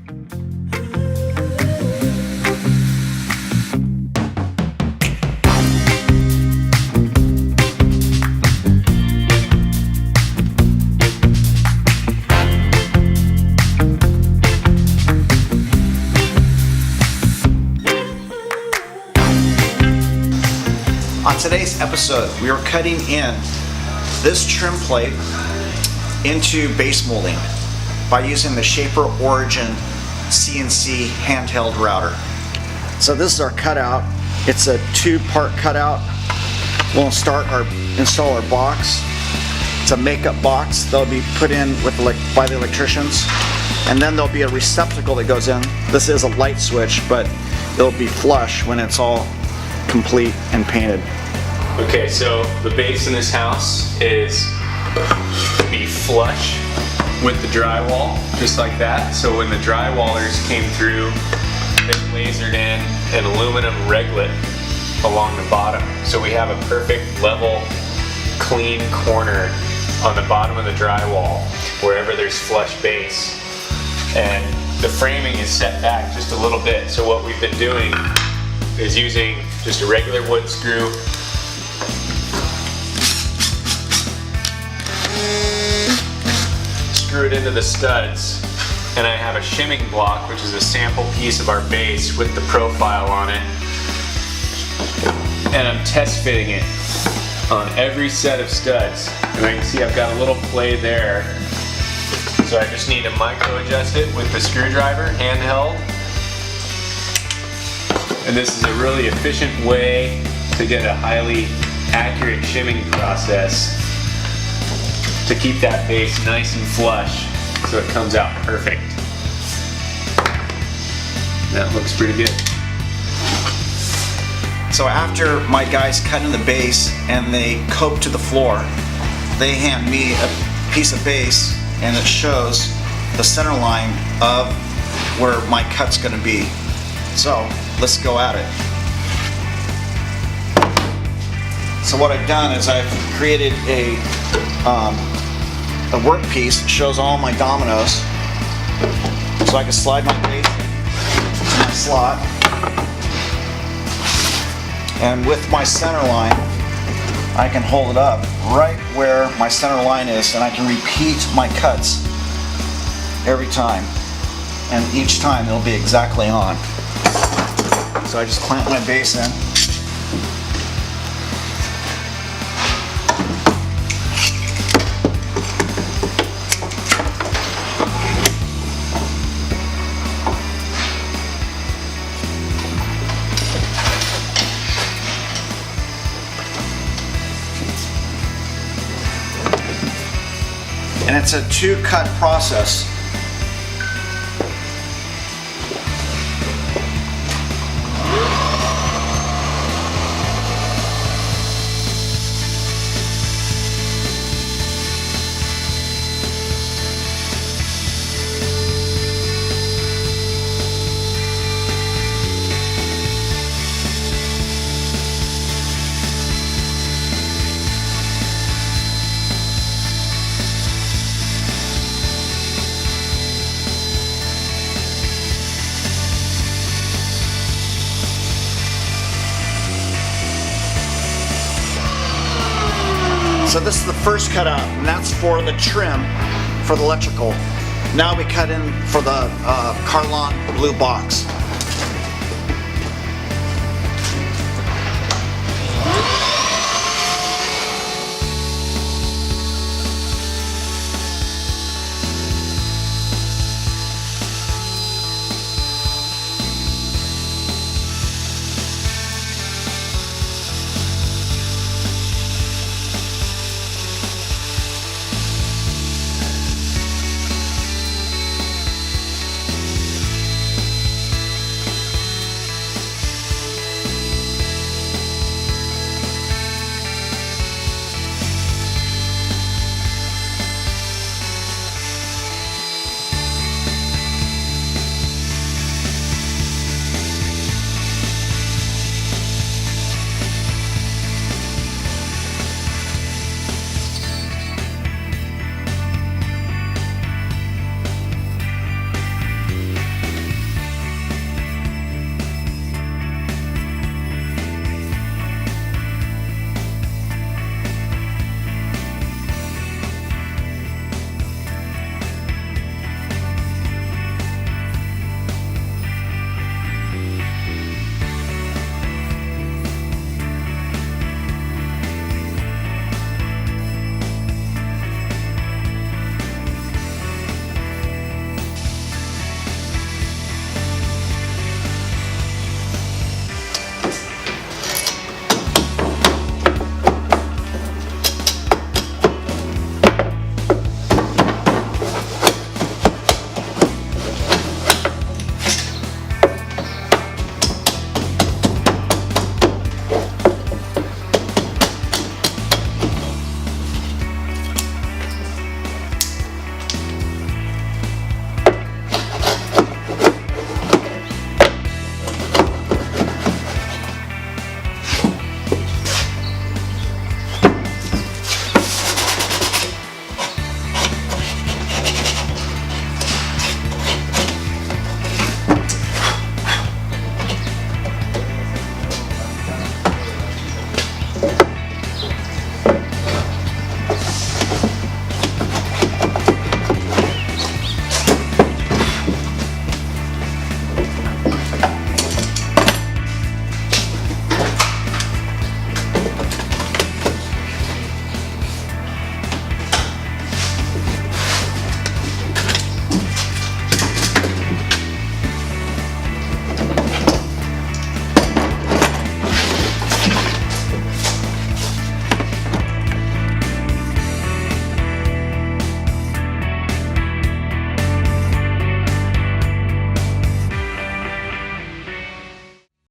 On today's episode, we are cutting in this trim plate into base molding by using the Shaper Origin CNC handheld router. So this is our cutout. It's a two-part cutout. We'll install our box. It's a makeup box that'll be put in by the electricians, and then there'll be a receptacle that goes in. This is a light switch, but it'll be flush when it's all complete and painted. Okay, so the base in this house is to be flush with the drywall, just like that. So when the drywallers came through, they lasered in an aluminum reglet along the bottom. So we have a perfect level, clean corner on the bottom of the drywall wherever there's flush base. And the framing is set back just a little bit. So what we've been doing is using just a regular wood screw, screw it into the studs, and I have a shimming block, which is a sample piece of our base with the profile on it, and I'm test fitting it on every set of studs. And I can see I've got a little play there, so I just need to micro adjust it with the screwdriver, handheld. And this is a really efficient way to get a highly accurate shimming process to keep that base nice and flush so it comes out perfect. That looks pretty good. So after my guys cut in the base and they cope to the floor, they hand me a piece of base and it shows the center line of where my cut's gonna be. So let's go at it. So what I've done is I've created a workpiece that shows all my dominoes, so I can slide my base into my slot, and with my center line I can hold it up right where my center line is, and I can repeat my cuts every time, and each time it'll be exactly on. So I just clamp my base in. And it's a two-cut process. So this is the first cutout, and that's for the trim for the electrical. Now we cut in for the Carlon blue box.